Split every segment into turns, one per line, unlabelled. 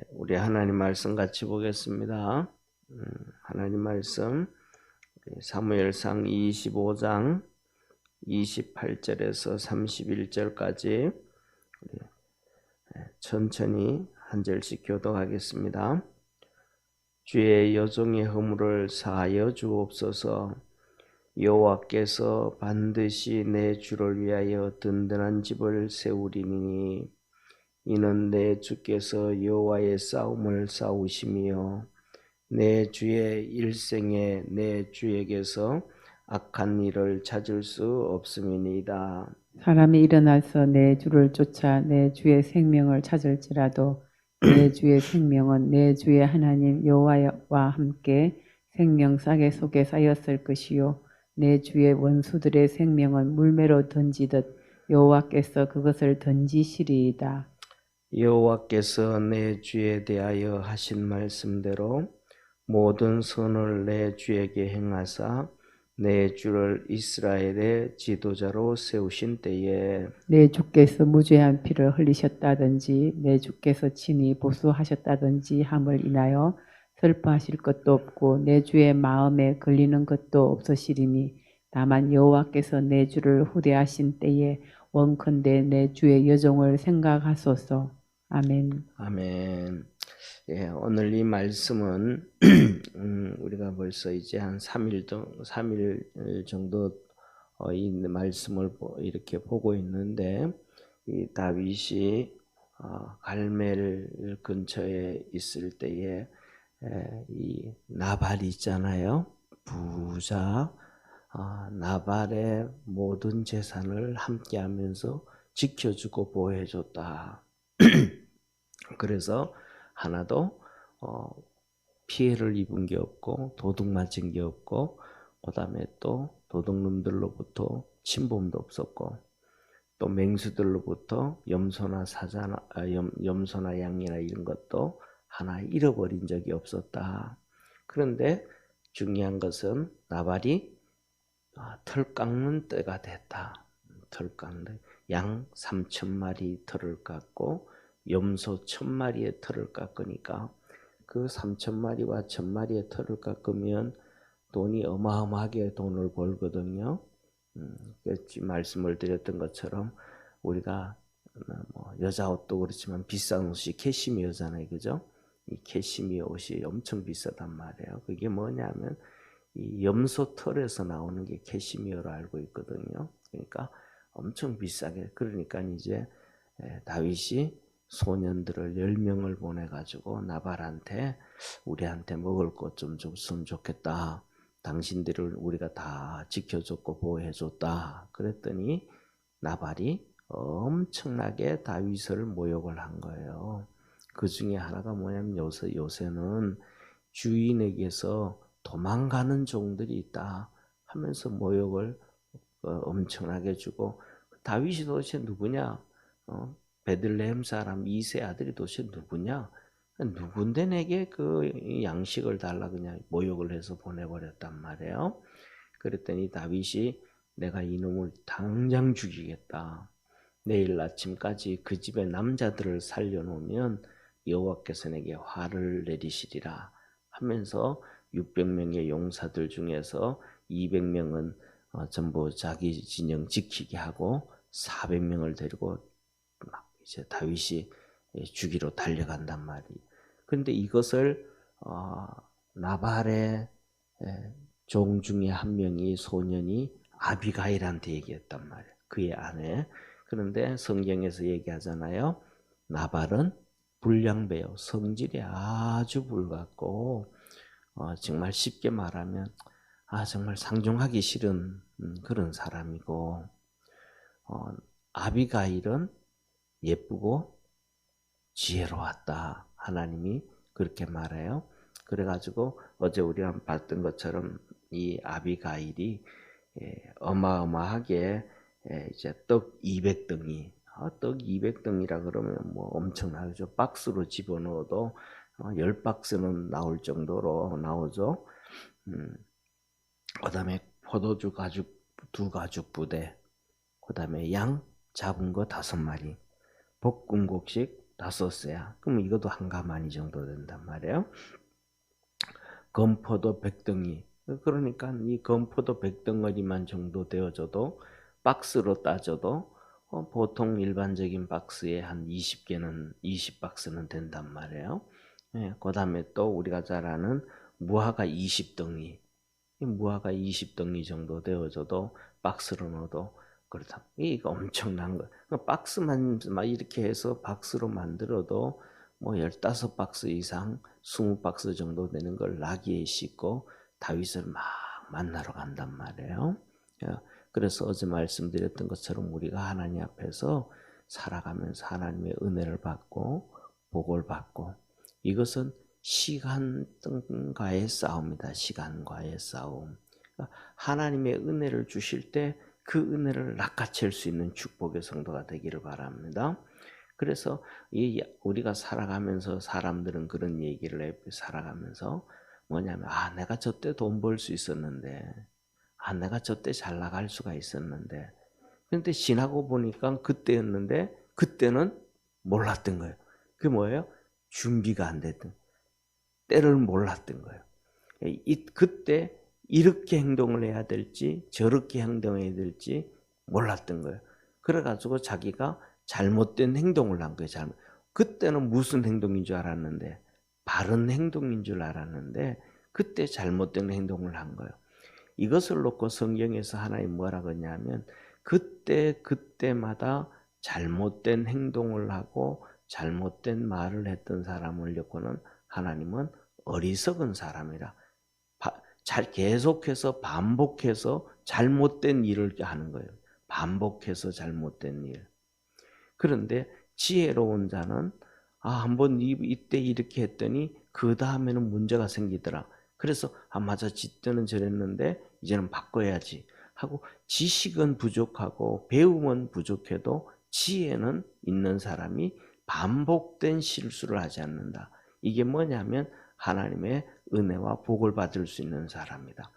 우리 하나님 말씀 같이 보겠습니다. 하나님 말씀 사무엘상 25장 28절에서 31절까지 천천히 한 절씩 교독하겠습니다. 주의 여종의 허물을 사하여 주옵소서. 여호와께서 반드시 내 주를 위하여 든든한 집을 세우리니 이는 내 주께서 여호와의 싸움을 싸우시며 내 주의 일생에 내 주에게서 악한 일을 찾을 수 없음이니이다.
사람이 일어나서 내 주를 쫓아 내 주의 생명을 찾을지라도 내 주의 생명은 내 주의 하나님 여호와와 함께 생명싸개 속에 쌓였을 것이요 내 주의 원수들의 생명은 물매로 던지듯 여호와께서 그것을 던지시리이다.
여호와께서 내 주에 대하여 하신 말씀대로 모든 선을 내 주에게 행하사 내 주를 이스라엘의 지도자로 세우신 때에
내 주께서 무죄한 피를 흘리셨다든지 내 주께서 친히 보수하셨다든지 함을 인하여 슬퍼하실 것도 없고 내 주의 마음에 걸리는 것도 없으시리니 다만 여호와께서 내 주를 후대하신 때에 원컨대 내 주의 여종을 생각하소서. 아멘.
아멘. 오늘 이 말씀은 우리가 벌써 이제 한 3일 정도 이 말씀을 이렇게 보고 있는데 이 다윗이 갈멜 근처에 있을 때에 이 나발이 있잖아요. 부자 나발의 모든 재산을 함께하면서 지켜주고 보호해줬다. 그래서 하나도 피해를 입은 게 없고 도둑 맞은 게 없고 그다음에 또 도둑놈들로부터 침범도 없었고 또 맹수들로부터 염소나 양이나 이런 것도 하나 잃어버린 적이 없었다. 그런데 중요한 것은 나발이 털 깎는 때가 됐다. 털 깎는 양 3,000마리 털을 깎고 염소 1,000마리의 털을 깎으니까 그 3,000마리와 1,000마리의 털을 깎으면 돈이 어마어마하게 돈을 벌거든요. 말씀을 드렸던 것처럼 우리가 여자 옷도 그렇지만 비싼 옷이 캐시미어잖아요, 그죠? 이 캐시미어 옷이 엄청 비싸단 말이에요. 그게 뭐냐면 이 염소 털에서 나오는 게 캐시미어로 알고 있거든요. 그러니까 엄청 비싸게. 그러니까 이제 다윗이 소년들을 10명을 보내가지고 나발한테 우리한테 먹을 것 좀 줬으면 좋겠다. 당신들을 우리가 다 지켜줬고 보호해줬다. 그랬더니 나발이 엄청나게 다윗을 모욕을 한 거예요. 그 중에 하나가 뭐냐면 요새는 주인에게서 도망가는 종들이 있다 하면서 모욕을 엄청나게 주고 다윗이 도대체 누구냐? 베들레헴 사람 이세 아들이 도대체 누구냐? 누군데 내게 그 양식을 달라 그냥 모욕을 해서 보내버렸단 말이에요. 그랬더니 다윗이 내가 이놈을 당장 죽이겠다. 내일 아침까지 그 집의 남자들을 살려놓으면 여호와께서 내게 화를 내리시리라 하면서 600명의 용사들 중에서 200명은 전부 자기 진영 지키게 하고 400명을 데리고 막 이제 다윗이 죽이러 달려간단 말이에요. 그런데 이것을 나발의 종 중에 한 명이 소년이 아비가일한테 얘기했단 말이에요. 그의 아내. 그런데 성경에서 얘기하잖아요. 나발은 불량배요. 성질이 아주 불같고 정말 쉽게 말하면 정말 상종하기 싫은 그런 사람이고 아비가일은 예쁘고 지혜로웠다. 하나님이 그렇게 말해요. 그래가지고 어제 우리가 봤던 것처럼 이 아비가일이 어마어마하게 이제 떡 200덩이 떡 200덩이라 그러면 뭐 엄청나죠. 박스로 집어넣어도 10박스는 나올 정도로 나오죠. 그 다음에 포도주 가죽 2가죽 부대, 그 다음에 양 잡은 거 5마리, 볶음국식 5쎄야. 그럼 이것도 한 가마니 정도 된단 말이에요. 건포도 100덩이. 그러니까 이 건포도 100덩어리만 정도 되어져도 박스로 따져도 보통 일반적인 박스에 한 20개는 20박스는 된단 말이에요. 예, 그다음에 또 우리가 잘 아는 무화과 20덩이. 무화과 20덩이 정도 되어져도 박스로 넣어도 그렇다. 이거 엄청난 거. 박스만 막 이렇게 해서 박스로 만들어도 뭐 15박스 이상 20박스 정도 되는 걸 나귀에 싣고 다윗을 막 만나러 간단 말이에요. 그래서 어제 말씀드렸던 것처럼 우리가 하나님 앞에서 살아가면서 하나님의 은혜를 받고 복을 받고, 이것은 시간과의 싸움이다. 시간과의 싸움. 하나님의 은혜를 주실 때 그 은혜를 낚아챌 수 있는 축복의 성도가 되기를 바랍니다. 그래서 우리가 살아가면서 사람들은 그런 얘기를 해. 살아가면서 뭐냐면, 내가 저때 돈 벌 수 있었는데, 내가 저때 잘 나갈 수가 있었는데, 근데 지나고 보니까 그때였는데 그때는 몰랐던 거예요. 그게 뭐예요? 준비가 안 됐던, 때를 몰랐던 거예요. 그때 이렇게 행동을 해야 될지 저렇게 행동해야 될지 몰랐던 거예요. 그래가지고 자기가 잘못된 행동을 한 거예요. 그때는 무슨 행동인 줄 알았는데, 바른 행동인 줄 알았는데 그때 잘못된 행동을 한 거예요. 이것을 놓고 성경에서 하나님 뭐라 그러냐면, 그때마다 잘못된 행동을 하고 잘못된 말을 했던 사람을 놓고는 하나님은 어리석은 사람이라, 계속해서 반복해서 잘못된 일을 하는 거예요. 반복해서 잘못된 일. 그런데 지혜로운 자는 한번 이때 이렇게 했더니 그 다음에는 문제가 생기더라. 그래서 맞아, 지때는 저랬는데 이제는 바꿔야지 하고, 지식은 부족하고 배움은 부족해도 지혜는 있는 사람이 반복된 실수를 하지 않는다. 이게 뭐냐면 하나님의 은혜와 복을 받을 수 있는 사람이다.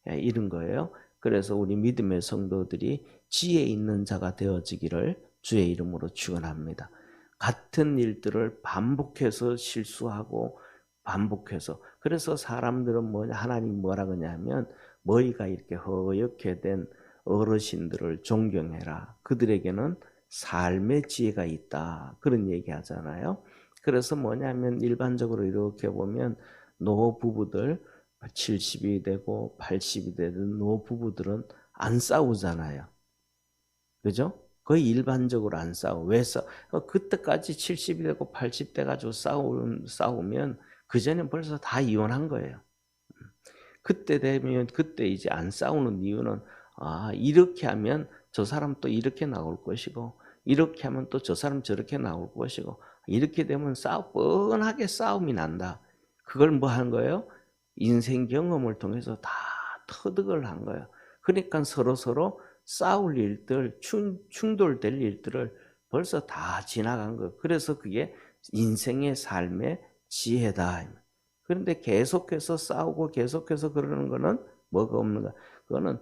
이런 거예요. 그래서 우리 믿음의 성도들이 지혜 있는 자가 되어지기를 주의 이름으로 축원합니다. 같은 일들을 반복해서 실수하고 반복해서, 그래서 사람들은 하나님 뭐라 그러냐면, 머리가 이렇게 허옇게 된 어르신들을 존경해라. 그들에게는 삶의 지혜가 있다. 그런 얘기 하잖아요. 그래서 뭐냐면 일반적으로 이렇게 보면 노부부들 70이 되고 80이 되는 노부부들은 안 싸우잖아요. 그죠? 거의 일반적으로 안 싸워. 왜 그때까지 70이 되고 80대 가지고 싸우면 그 전에 벌써 다 이혼한 거예요. 그때 되면 그때 이제 안 싸우는 이유는, 이렇게 하면 저 사람 또 이렇게 나올 것이고, 이렇게 하면 또 저 사람 저렇게 나올 것이고, 이렇게 되면 뻔하게 싸움이 난다. 그걸 뭐 한 거예요? 인생 경험을 통해서 다 터득을 한 거예요. 그러니까 서로 싸울 일들, 충돌될 일들을 벌써 다 지나간 거예요. 그래서 그게 인생의 삶의 지혜다. 그런데 계속해서 싸우고 계속해서 그러는 거는 뭐가 없는가? 그거는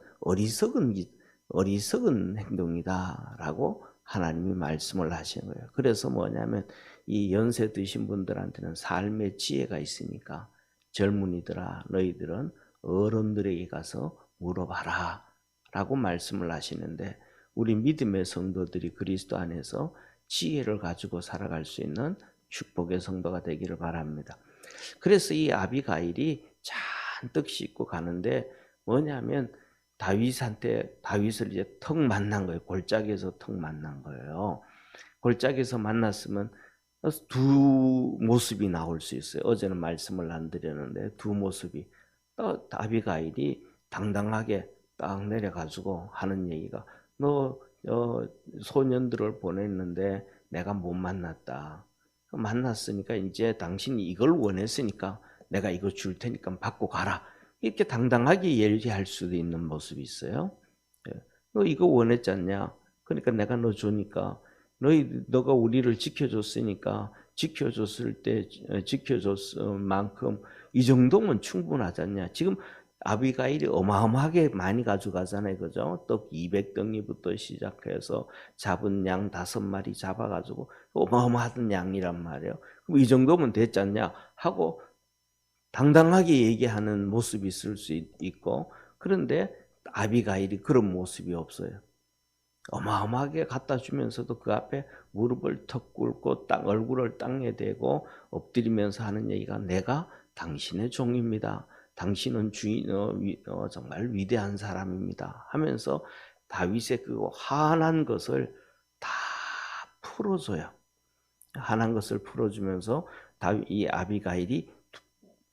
어리석은 행동이다라고 하나님이 말씀을 하시는 거예요. 그래서 뭐냐면 이 연세 드신 분들한테는 삶의 지혜가 있으니까, 젊은이들아 너희들은 어른들에게 가서 물어봐라 라고 말씀을 하시는데, 우리 믿음의 성도들이 그리스도 안에서 지혜를 가지고 살아갈 수 있는 축복의 성도가 되기를 바랍니다. 그래서 이 아비가일이 잔뜩 싣고 가는데 뭐냐면, 다윗을 이제 턱 만난 거예요. 골짜기에서 턱 만난 거예요. 골짜기에서 만났으면 두 모습이 나올 수 있어요. 어제는 말씀을 안 드렸는데 두 모습이, 또 아비가일이 당당하게 딱 내려가지고 하는 얘기가, 너 소년들을 보냈는데 내가 못 만났다. 만났으니까 이제 당신이 이걸 원했으니까 내가 이거 줄 테니까 받고 가라. 이렇게 당당하게 얘기할 수도 있는 모습이 있어요. 너 이거 원했지 않냐? 그러니까 내가 너 주니까, 너가 우리를 지켜줬으니까 지켜줬을 때 지켜줬을 만큼 이 정도면 충분하지 않냐? 지금 아비가일이 어마어마하게 많이 가져가잖아요. 그죠? 떡 200덩이부터 시작해서 잡은 양 5마리 잡아가지고 어마어마한 양이란 말이에요. 그럼 이 정도면 됐지 않냐 하고 당당하게 얘기하는 모습이 있을 수 있고, 그런데 아비가일이 그런 모습이 없어요. 어마어마하게 갖다 주면서도 그 앞에 무릎을 턱 꿇고 얼굴을 땅에 대고 엎드리면서 하는 얘기가 내가 당신의 종입니다. 당신은 정말 위대한 사람입니다. 하면서 다윗의 그 화난 것을 다 풀어줘요. 화난 것을 풀어주면서 이 아비가일이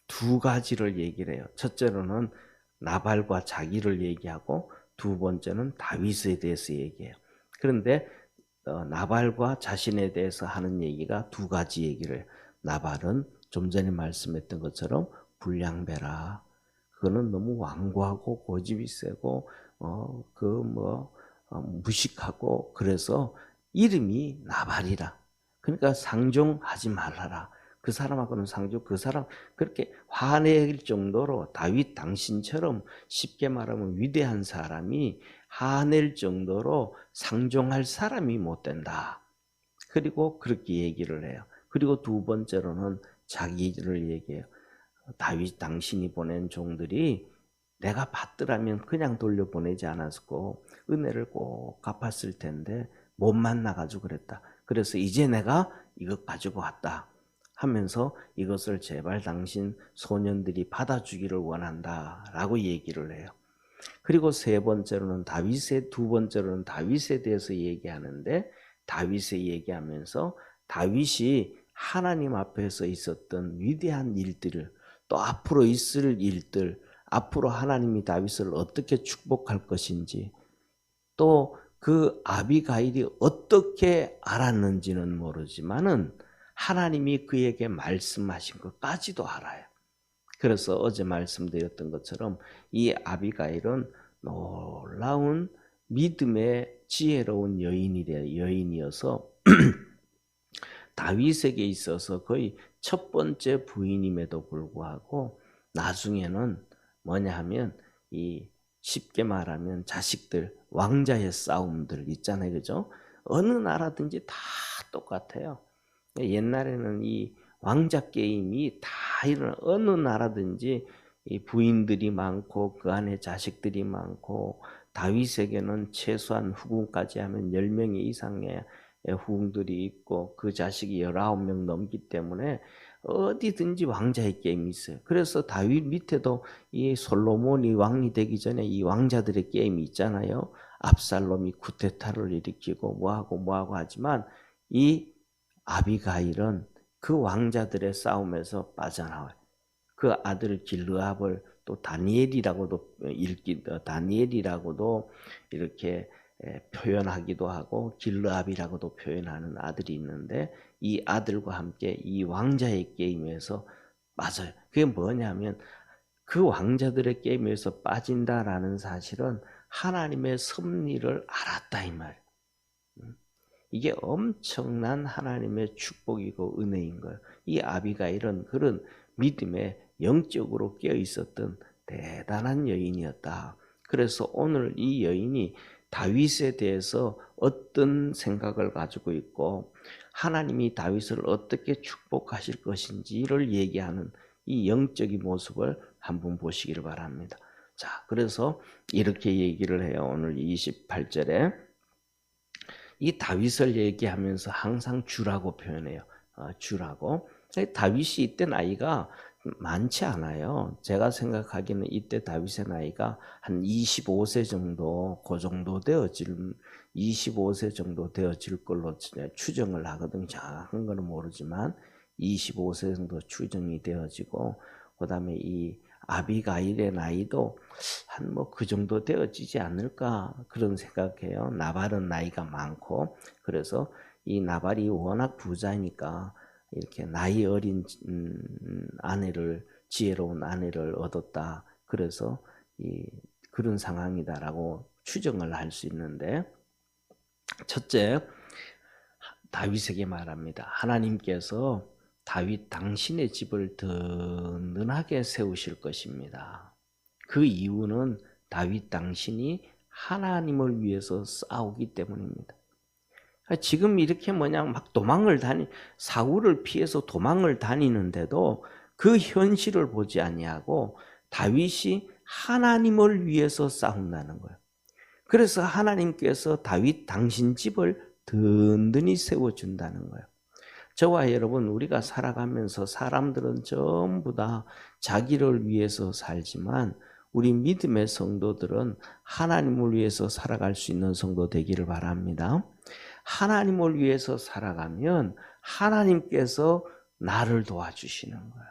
두 가지를 얘기를 해요. 첫째로는 나발과 자기를 얘기하고 두 번째는 다윗에 대해서 얘기해요. 그런데 나발과 자신에 대해서 하는 얘기가 두 가지 얘기를 해요. 나발은 좀 전에 말씀했던 것처럼 불량배라. 그거는 너무 완고하고 고집이 세고 무식하고 그래서 이름이 나발이라. 그러니까 상종하지 말라라. 그 사람하고는 그 사람 그렇게 화낼 정도로 다윗 당신처럼 쉽게 말하면 위대한 사람이 화낼 정도로 상종할 사람이 못 된다. 그리고 그렇게 얘기를 해요. 그리고 두 번째로는 자기를 얘기해요. 다윗 당신이 보낸 종들이 내가 받더라면 그냥 돌려보내지 않았고 은혜를 꼭 갚았을 텐데 못 만나가지고 그랬다. 그래서 이제 내가 이것 가지고 왔다 하면서 이것을 제발 당신 소년들이 받아주기를 원한다 라고 얘기를 해요. 그리고 두 번째로는 다윗에 대해서 얘기하는데 다윗에 얘기하면서 다윗이 하나님 앞에서 있었던 위대한 일들을 또 앞으로 있을 일들, 앞으로 하나님이 다윗을 어떻게 축복할 것인지 또 그 아비가일이 어떻게 알았는지는 모르지만은 하나님이 그에게 말씀하신 것까지도 알아요. 그래서 어제 말씀드렸던 것처럼 이 아비가일은 놀라운 믿음의 지혜로운 여인이어서 다윗에게 있어서 거의 첫 번째 부인임에도 불구하고 나중에는 뭐냐 하면 이 쉽게 말하면 자식들 왕자의 싸움들 있잖아요. 그죠? 어느 나라든지 다 똑같아요. 옛날에는 이 왕자 게임이 다 이런 어느 나라든지 이 부인들이 많고 그 안에 자식들이 많고 다윗에게는 최소한 후궁까지 하면 10명 이상의 후궁들이 있고 그 자식이 19명 넘기 때문에 어디든지 왕자의 게임이 있어요. 그래서 다윗 밑에도 이 솔로몬이 왕이 되기 전에 이 왕자들의 게임이 있잖아요. 압살롬이 쿠데타를 일으키고 뭐하고 하지만 이 아비가일은 그 왕자들의 싸움에서 빠져나와요. 그 아들 길르압을 또 다니엘이라고도 이렇게 표현하기도 하고 길르압이라고도 표현하는 아들이 있는데 이 아들과 함께 이 왕자의 게임에서 빠져요. 그게 뭐냐면 그 왕자들의 게임에서 빠진다라는 사실은 하나님의 섭리를 알았다 이 말이에요. 이게 엄청난 하나님의 축복이고 은혜인 거예요. 이 아비가일은 그런 믿음에 영적으로 깨어 있었던 대단한 여인이었다. 그래서 오늘 이 여인이 다윗에 대해서 어떤 생각을 가지고 있고 하나님이 다윗을 어떻게 축복하실 것인지를 얘기하는 이 영적인 모습을 한번 보시기를 바랍니다. 자, 그래서 이렇게 얘기를 해요. 오늘 28절에 이 다윗을 얘기하면서 항상 주라고 표현해요. 주라고. 다윗이 이때 나이가 많지 않아요. 제가 생각하기에는 이때 다윗의 나이가 한 25세 정도, 그 정도 25세 정도 되어질 걸로 추정을 하거든요. 정확한 건 모르지만 25세 정도 추정이 되어지고, 그 다음에 이 아비가일의 나이도 한 그 정도 되어지지 않을까 그런 생각해요. 나발은 나이가 많고 그래서 이 나발이 워낙 부자니까 이렇게 나이 어린 지혜로운 아내를 얻었다. 그래서 그런 상황이다라고 추정을 할 수 있는데 첫째 다윗에게 말합니다. 하나님께서 다윗 당신의 집을 든든하게 세우실 것입니다. 그 이유는 다윗 당신이 하나님을 위해서 싸우기 때문입니다. 지금 이렇게 막 사울을 피해서 도망을 다니는데도 그 현실을 보지 아니하고 다윗이 하나님을 위해서 싸운다는 거예요. 그래서 하나님께서 다윗 당신 집을 든든히 세워준다는 거예요. 저와 여러분, 우리가 살아가면서 사람들은 전부 다 자기를 위해서 살지만 우리 믿음의 성도들은 하나님을 위해서 살아갈 수 있는 성도 되기를 바랍니다. 하나님을 위해서 살아가면 하나님께서 나를 도와주시는 거예요.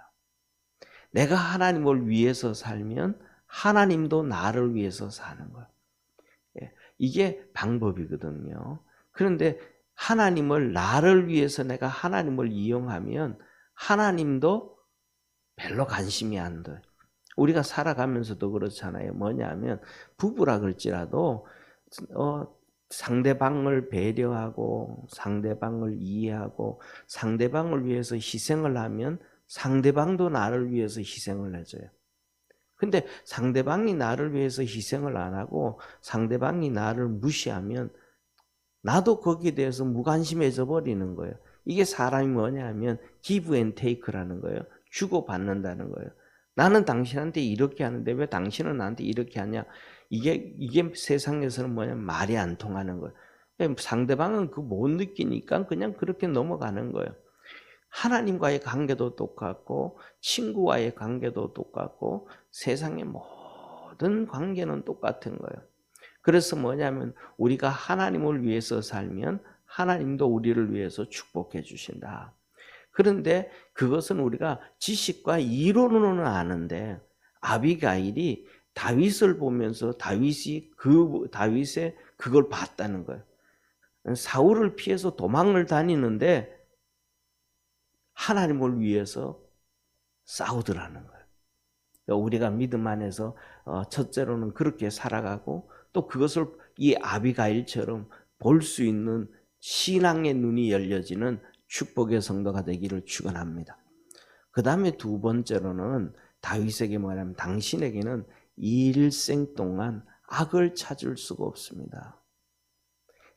내가 하나님을 위해서 살면 하나님도 나를 위해서 사는 거예요. 이게 방법이거든요. 그런데 하나님을 나를 위해서 내가 하나님을 이용하면 하나님도 별로 관심이 안 돼요. 우리가 살아가면서도 그렇잖아요. 뭐냐면 부부라 그럴지라도 상대방을 배려하고 상대방을 이해하고 상대방을 위해서 희생을 하면 상대방도 나를 위해서 희생을 해줘요. 근데 상대방이 나를 위해서 희생을 안 하고 상대방이 나를 무시하면 나도 거기에 대해서 무관심해져 버리는 거예요. 이게 사람이 뭐냐면 give and take라는 거예요. 주고받는다는 거예요. 나는 당신한테 이렇게 하는데 왜 당신은 나한테 이렇게 하냐? 이게 세상에서는 뭐냐면 말이 안 통하는 거예요. 상대방은 못 느끼니까 그냥 그렇게 넘어가는 거예요. 하나님과의 관계도 똑같고 친구와의 관계도 똑같고 세상의 모든 관계는 똑같은 거예요. 그래서 뭐냐면 우리가 하나님을 위해서 살면 하나님도 우리를 위해서 축복해 주신다. 그런데 그것은 우리가 지식과 이론으로는 아는데 아비가일이 다윗을 보면서 다윗의 그걸 봤다는 거예요. 사울을 피해서 도망을 다니는데 하나님을 위해서 싸우더라는 거예요. 우리가 믿음 안에서 첫째로는 그렇게 살아가고 또 그것을 이 아비가일처럼 볼 수 있는 신앙의 눈이 열려지는 축복의 성도가 되기를 축원합니다. 그 다음에 두 번째로는 다윗에게 뭐냐면 당신에게는 일생 동안 악을 찾을 수가 없습니다.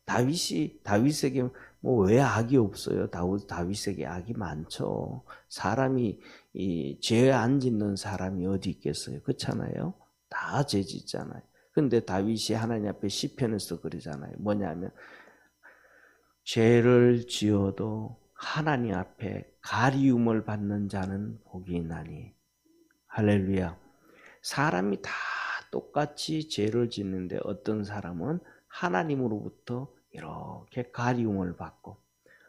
다윗에게 왜 악이 없어요? 다윗에게 악이 많죠. 사람이 죄 안 짓는 사람이 어디 있겠어요? 그렇잖아요. 다 죄 짓잖아요. 근데 다윗이 하나님 앞에 시편에서 그러잖아요. 뭐냐면 죄를 지어도 하나님 앞에 가리움을 받는 자는 복이 있나니. 할렐루야. 사람이 다 똑같이 죄를 짓는데 어떤 사람은 하나님으로부터 이렇게 가리움을 받고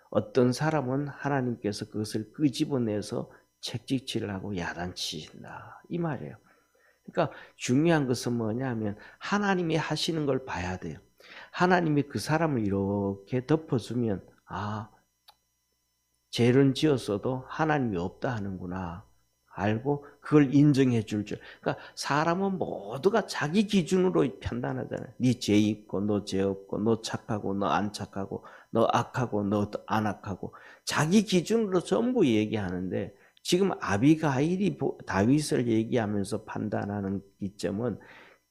어떤 사람은 하나님께서 그것을 끄집어내서 책찍질을 하고 야단치신다. 이 말이에요. 그러니까 중요한 것은 뭐냐면 하나님이 하시는 걸 봐야 돼요. 하나님이 그 사람을 이렇게 덮어주면 죄를 지었어도 하나님이 없다 하는구나 알고 그걸 인정해 줄 줄. 그러니까 사람은 모두가 자기 기준으로 판단하잖아요. 네 죄 있고 너 죄 없고 너 착하고 너 안 착하고 너 악하고 너 안 악하고 자기 기준으로 전부 얘기하는데 지금 아비가일이 다윗을 얘기하면서 판단하는 기점은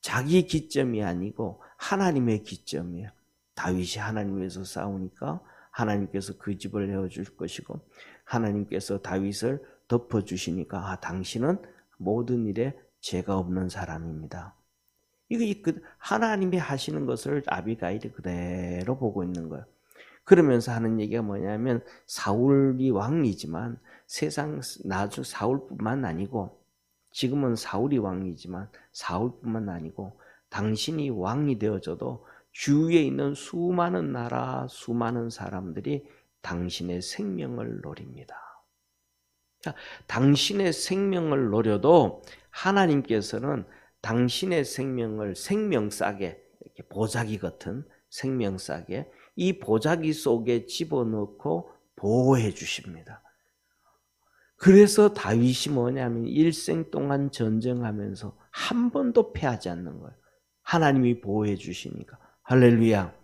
자기 기점이 아니고 하나님의 기점이에요. 다윗이 하나님 위해서 싸우니까 하나님께서 그 집을 내어줄 것이고 하나님께서 다윗을 덮어주시니까 당신은 모든 일에 죄가 없는 사람입니다. 이거 하나님이 하시는 것을 아비가일이 그대로 보고 있는 거예요. 그러면서 하는 얘기가 뭐냐면 사울이 왕이지만 세상 사울뿐만 아니고 지금은 사울이 왕이지만 사울뿐만 아니고 당신이 왕이 되어져도 주위에 있는 수많은 나라 수많은 사람들이 당신의 생명을 노립니다. 당신의 생명을 노려도 하나님께서는 당신의 생명을 생명싸게 이렇게 보자기 같은 생명싸게 이 보자기 속에 집어넣고 보호해 주십니다. 그래서 다윗이 뭐냐면 일생 동안 전쟁하면서 한 번도 패하지 않는 거예요. 하나님이 보호해 주시니까. 할렐루야.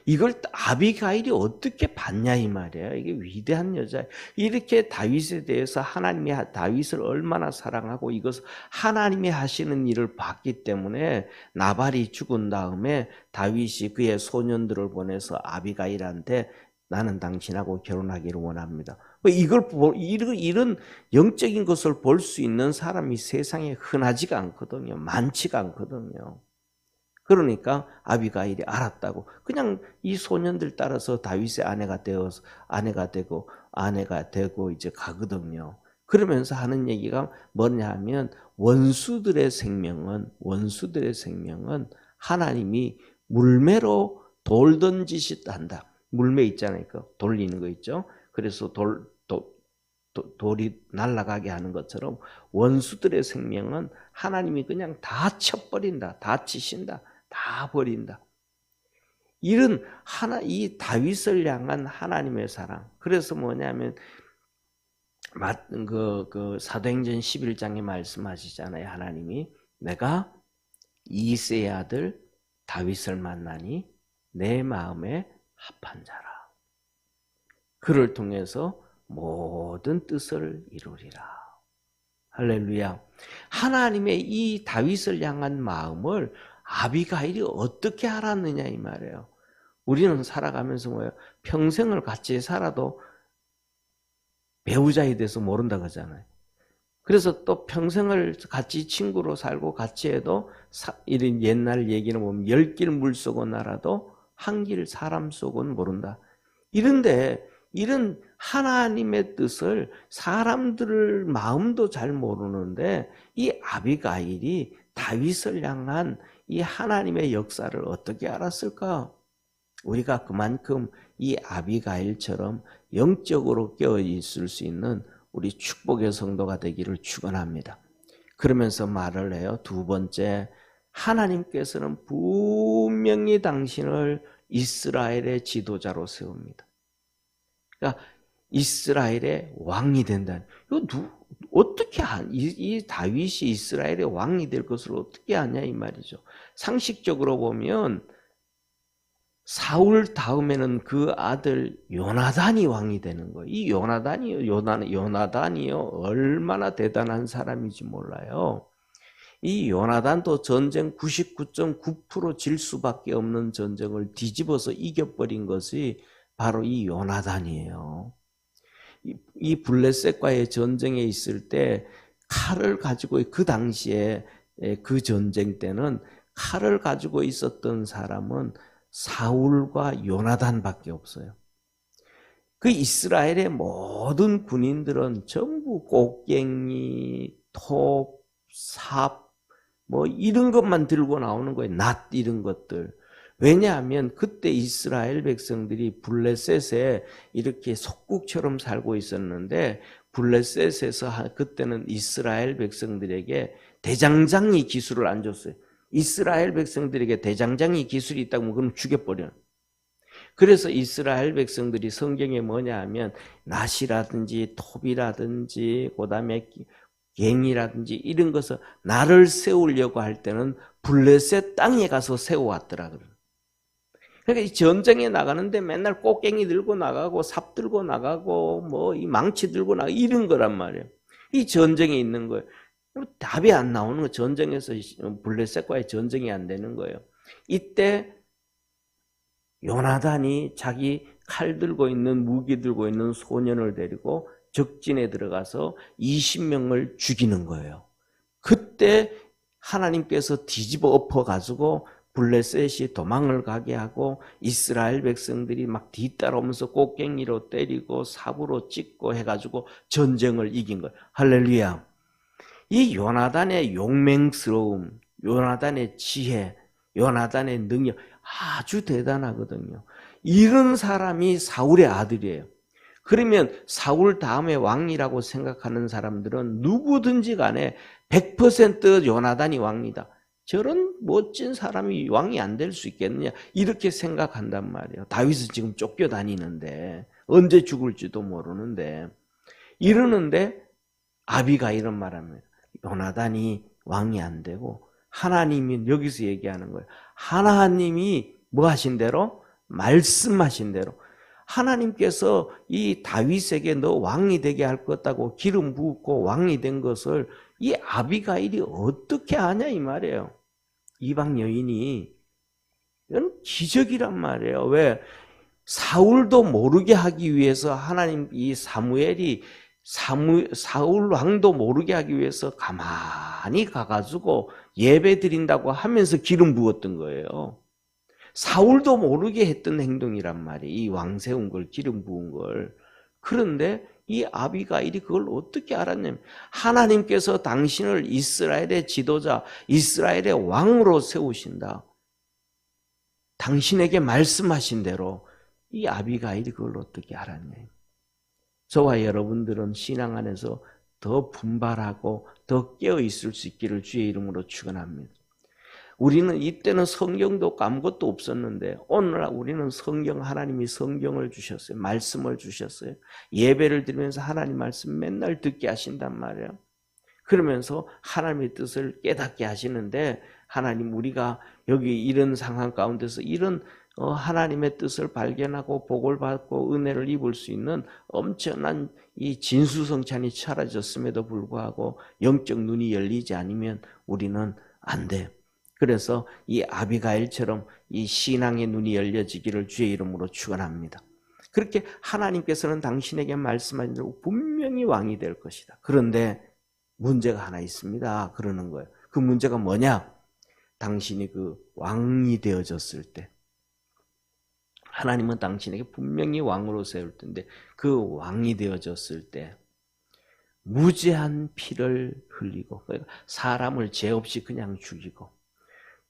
이걸 아비가일이 어떻게 봤냐 이 말이에요. 이게 위대한 여자. 이렇게 다윗에 대해서 하나님이 다윗을 얼마나 사랑하고 이것을 하나님이 하시는 일을 봤기 때문에 나발이 죽은 다음에 다윗이 그의 소년들을 보내서 아비가일한테 나는 당신하고 결혼하기를 원합니다. 이런 영적인 것을 볼 수 있는 사람이 세상에 흔하지가 않거든요. 많지가 않거든요. 그러니까 아비가일이 알았다고 그냥 이 소년들 따라서 다윗의 아내가 되고 이제 가거든요. 그러면서 하는 얘기가 뭐냐 하면 원수들의 생명은 하나님이 물매로 돌 던지듯 한다. 물매 있잖아요. 돌리는 거 있죠. 그래서 돌이 날아가게 하는 것처럼 원수들의 생명은 하나님이 그냥 다 쳐버린다. 다 치신다. 다 버린다. 이런 이 다윗을 향한 하나님의 사랑. 그래서 뭐냐면 사도행전 11장에 말씀하시잖아요. 하나님이 내가 이새의 아들 다윗을 만나니 내 마음에 합한 자라. 그를 통해서 모든 뜻을 이루리라. 할렐루야. 하나님의 이 다윗을 향한 마음을 아비가일이 어떻게 알았느냐 이 말이에요. 우리는 살아가면서 뭐예요? 평생을 같이 살아도 배우자에 대해서 모른다 그러잖아요. 그래서 또 평생을 같이 친구로 살고 같이 해도 이런 옛날 얘기는 보면 10길 물속은 알아도 한 길 사람 속은 모른다. 이런데 이런 하나님의 뜻을 사람들 마음도 잘 모르는데 이 아비가일이 다윗을 향한 이 하나님의 역사를 어떻게 알았을까? 우리가 그만큼 이 아비가일처럼 영적으로 깨어 있을 수 있는 우리 축복의 성도가 되기를 축원합니다. 그러면서 말을 해요. 두 번째, 하나님께서는 분명히 당신을 이스라엘의 지도자로 세웁니다. 그러니까 이스라엘의 왕이 된다는. 이거 어떻게 이 다윗이 이스라엘의 왕이 될 것을 어떻게 아냐 이 말이죠. 상식적으로 보면 사울 다음에는 그 아들 요나단이 왕이 되는 거예요. 이 요나단이요 얼마나 대단한 사람인지 몰라요. 이 요나단도 전쟁 99.9% 질 수밖에 없는 전쟁을 뒤집어서 이겨버린 것이 바로 이 요나단이에요. 이 블레셋과의 전쟁에 있을 때 칼을 가지고 그 당시에 그 전쟁 때는 칼을 가지고 있었던 사람은 사울과 요나단밖에 없어요. 그 이스라엘의 모든 군인들은 전부 곡괭이, 톱, 삽, 뭐 이런 것만 들고 나오는 거예요. 낫 이런 것들. 왜냐하면 그때 이스라엘 백성들이 블레셋에 이렇게 속국처럼 살고 있었는데 블레셋에서 그때는 이스라엘 백성들에게 대장장이 기술을 안 줬어요. 이스라엘 백성들에게 대장장이 기술이 있다면 그럼 죽여버려요. 그래서 이스라엘 백성들이 성경에 뭐냐 하면 낫이라든지 톱이라든지 그다음에 갱이라든지 이런 것을 나를 세우려고 할 때는 블레셋 땅에 가서 세워왔더라. 그러니까 이 전쟁에 나가는데 맨날 꽃갱이 들고 나가고 삽 들고 나가고 뭐 이 망치 들고 나가고 이런 거란 말이에요. 이 전쟁에 있는 거예요. 답이 안 나오는 거예요. 전쟁에서 블레셋과의 전쟁이 안 되는 거예요. 이때 요나단이 자기 칼 들고 있는 무기 들고 있는 소년을 데리고 적진에 들어가서 20명을 죽이는 거예요. 그때 하나님께서 뒤집어 엎어가지고 블레셋이 도망을 가게 하고 이스라엘 백성들이 막 뒤따라오면서 꽃갱이로 때리고 삽으로 찍고 해가지고 전쟁을 이긴 거예요. 할렐루야. 이 요나단의 용맹스러움, 요나단의 지혜, 요나단의 능력 아주 대단하거든요. 이런 사람이 사울의 아들이에요. 그러면 사울 다음에 왕이라고 생각하는 사람들은 누구든지 간에 100% 요나단이 왕이다. 저런 멋진 사람이 왕이 안 될 수 있겠느냐 이렇게 생각한단 말이에요. 다윗은 지금 쫓겨다니는데 언제 죽을지도 모르는데 이러는데 아비가 이런 말합니다. 요나단이 왕이 안 되고 하나님이 여기서 얘기하는 거예요. 하나님이 뭐 하신 대로 말씀하신 대로 하나님께서 이 다윗에게 너 왕이 되게 할 것다고 기름 부었고 왕이 된 것을 이 아비가일이 어떻게 아냐 이 말이에요. 이방 여인이. 이건 기적이란 말이에요. 왜? 사울도 모르게 하기 위해서 하나님 이 사무엘이 사울 왕도 모르게 하기 위해서 가만히 가가지고 예배 드린다고 하면서 기름 부었던 거예요. 사울도 모르게 했던 행동이란 말이에요. 이 왕 세운 걸, 기름 부은 걸. 그런데 이 아비가일이 그걸 어떻게 알았냐면 하나님께서 당신을 이스라엘의 지도자, 이스라엘의 왕으로 세우신다. 당신에게 말씀하신 대로 이 아비가일이 그걸 어떻게 알았냐. 저와 여러분들은 신앙 안에서 더 분발하고 더 깨어있을 수 있기를 주의 이름으로 축원합니다. 우리는 이때는 성경도 없고 아무것도 없었는데 오늘날 우리는 하나님이 성경을 주셨어요. 말씀을 주셨어요. 예배를 드리면서 하나님 말씀 맨날 듣게 하신단 말이에요. 그러면서 하나님의 뜻을 깨닫게 하시는데 하나님 우리가 여기 이런 상황 가운데서 이런 하나님의 뜻을 발견하고 복을 받고 은혜를 입을 수 있는 엄청난 이 진수성찬이 차려졌음에도 불구하고 영적 눈이 열리지 않으면 우리는 안 돼. 그래서 이 아비가일처럼 이 신앙의 눈이 열려지기를 주의 이름으로 축원합니다. 그렇게 하나님께서는 당신에게 말씀하신 대로 분명히 왕이 될 것이다. 그런데 문제가 하나 있습니다. 그러는 거예요. 그 문제가 뭐냐? 당신이 그 왕이 되어졌을 때 하나님은 당신에게 분명히 왕으로 세울 텐데 그 왕이 되어졌을 때 무제한 피를 흘리고 사람을 죄 없이 그냥 죽이고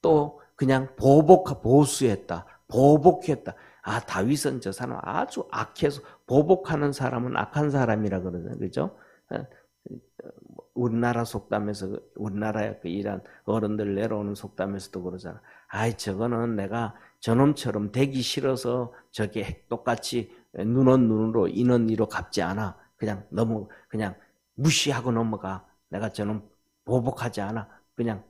또 그냥 보수했다. 보복했다. 아, 다윗은 저 사람 아주 악해서 보복하는 사람은 악한 사람이라 그러잖아요. 그죠? 우리나라 속담에서 우리나라의 그 이란 어른들 내려오는 속담에서도 그러잖아. 아이 저거는 내가 저놈처럼 되기 싫어서 저게 똑같이 눈은 눈으로 이는 이로 갚지 않아. 그냥 무시하고 넘어가. 내가 저놈 보복하지 않아. 그냥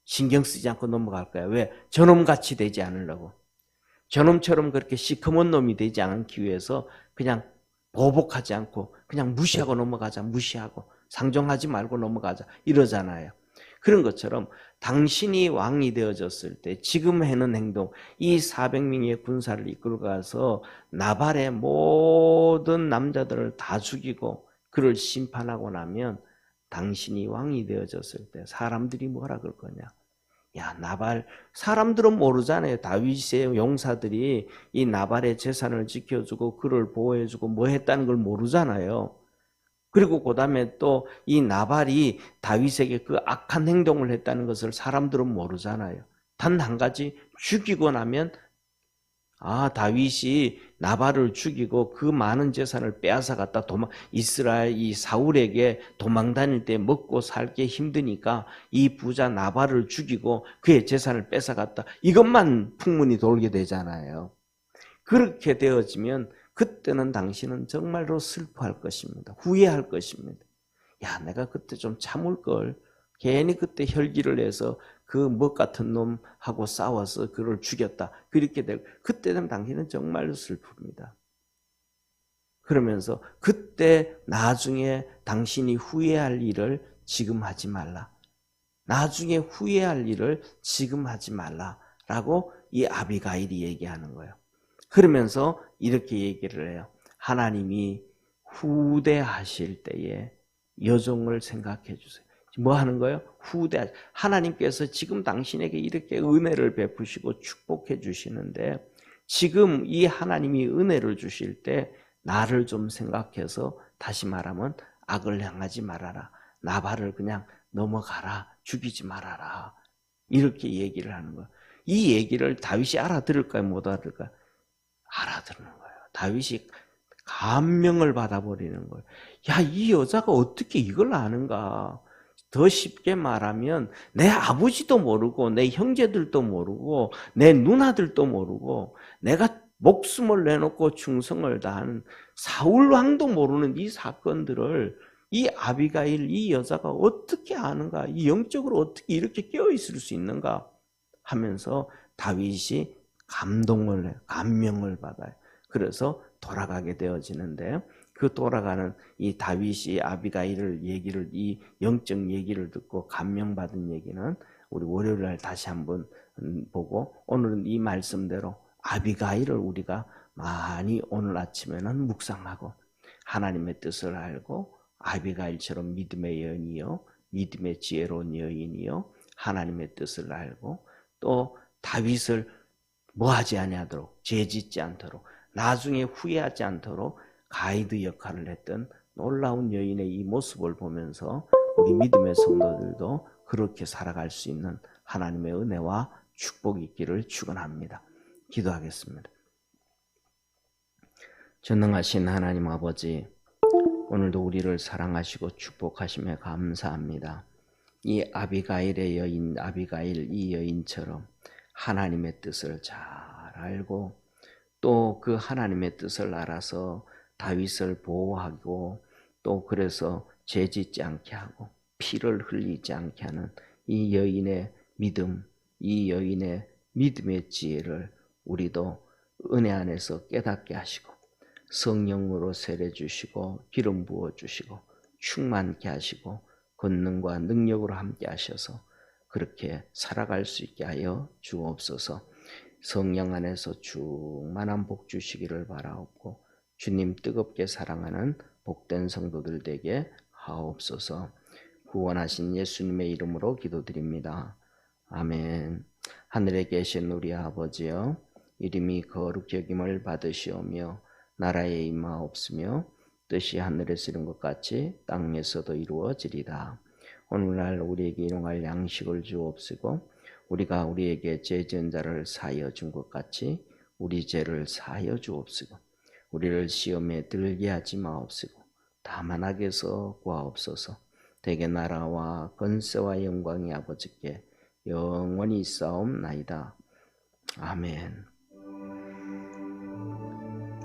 신경 쓰지 않고 넘어갈 거야. 왜? 저놈같이 되지 않으려고. 저놈처럼 그렇게 시커먼 놈이 되지 않기 위해서 그냥 보복하지 않고 그냥 무시하고 넘어가자. 무시하고 상종하지 말고 넘어가자. 이러잖아요. 그런 것처럼 당신이 왕이 되어졌을 때 지금 하는 행동, 이 400명의 군사를 이끌고 가서 나발의 모든 남자들을 다 죽이고 그를 심판하고 나면 당신이 왕이 되어졌을 때 사람들이 뭐라 그럴 거냐. 야, 나발, 사람들은 모르잖아요. 다윗의 용사들이 이 나발의 재산을 지켜주고 그를 보호해주고 뭐 했다는 걸 모르잖아요. 그리고 그 다음에 또 이 나발이 다윗에게 그 악한 행동을 했다는 것을 사람들은 모르잖아요. 단 한 가지, 죽이고 나면 아, 다윗이 나발을 죽이고 그 많은 재산을 빼앗아 갔다 이스라엘 이 사울에게 도망 다닐 때 먹고 살기 힘드니까 이 부자 나발을 죽이고 그의 재산을 뺏어 갔다. 이것만 풍문이 돌게 되잖아요. 그렇게 되어지면 그때는 당신은 정말로 슬퍼할 것입니다. 후회할 것입니다. 야, 내가 그때 좀 참을 걸. 괜히 그때 혈기를 내서 그 먹 같은 놈하고 싸워서 그를 죽였다. 그렇게 되고 그때 되면 당신은 정말로 슬픕니다. 그러면서 그때 나중에 당신이 후회할 일을 지금 하지 말라. 나중에 후회할 일을 지금 하지 말라라고 이 아비가일이 얘기하는 거예요. 그러면서 이렇게 얘기를 해요. 하나님이 후대하실 때에 여종을 생각해 주세요. 뭐 하는 거예요? 하나님께서 지금 당신에게 이렇게 은혜를 베푸시고 축복해 주시는데 지금 이 하나님이 은혜를 주실 때 나를 좀 생각해서 다시 말하면 악을 향하지 말아라. 나발을 그냥 넘어가라. 죽이지 말아라. 이렇게 얘기를 하는 거예요. 이 얘기를 다윗이 알아들을까요? 못 알아들을까요? 알아듣는 거예요. 다윗이 감명을 받아버리는 거예요. 야, 이 여자가 어떻게 이걸 아는가? 더 쉽게 말하면 내 아버지도 모르고 내 형제들도 모르고 내 누나들도 모르고 내가 목숨을 내놓고 충성을 다하는 사울 왕도 모르는 이 사건들을 이 아비가일 이 여자가 어떻게 아는가? 이 영적으로 어떻게 이렇게 깨어 있을 수 있는가? 하면서 다윗이 감동을 해요. 감명을 받아요. 그래서 돌아가게 되어지는데 그 돌아가는 이 다윗이 아비가일을 얘기를 이 영적 얘기를 듣고 감명받은 얘기는 우리 월요일 날 다시 한번 보고 오늘은 이 말씀대로 아비가일을 우리가 많이 오늘 아침에는 묵상하고 하나님의 뜻을 알고 아비가일처럼 믿음의 여인이요 믿음의 지혜로운 여인이요 하나님의 뜻을 알고 또 다윗을 뭐하지 아니하도록 죄짓지 않도록 나중에 후회하지 않도록 가이드 역할을 했던 놀라운 여인의 이 모습을 보면서 우리 믿음의 성도들도 그렇게 살아갈 수 있는 하나님의 은혜와 축복이 있기를 축원합니다. 기도하겠습니다. 전능하신 하나님 아버지, 오늘도 우리를 사랑하시고 축복하시며 감사합니다. 이 아비가일의 여인, 아비가일 이 여인처럼 하나님의 뜻을 잘 알고 또 그 하나님의 뜻을 알아서 다윗을 보호하고 또 그래서 죄짓지 않게 하고 피를 흘리지 않게 하는 이 여인의 믿음, 이 여인의 믿음의 지혜를 우리도 은혜 안에서 깨닫게 하시고 성령으로 세례 주시고 기름 부어 주시고 충만케 하시고 권능과 능력으로 함께 하셔서 그렇게 살아갈 수 있게 하여 주옵소서. 성령 안에서 충만한 복 주시기를 바라옵고 주님 뜨겁게 사랑하는 복된 성도들 되게 하옵소서. 구원하신 예수님의 이름으로 기도드립니다. 아멘. 하늘에 계신 우리 아버지여, 이름이 거룩히 여김을 받으시오며 나라에 임하옵시며 뜻이 하늘에서 이룬 것 같이 땅에서도 이루어지리다. 오늘날 우리에게 일용할 양식을 주옵시고 우리가 우리에게 죄 지은 자를 사하여 준 것 같이 우리 죄를 사하여 주옵시고 우리를 시험에 들게 하지 마옵시고 다만 악에서 구하옵소서. 대개 나라와 권세와 영광이 아버지께 영원히 있사옵나이다. 아멘.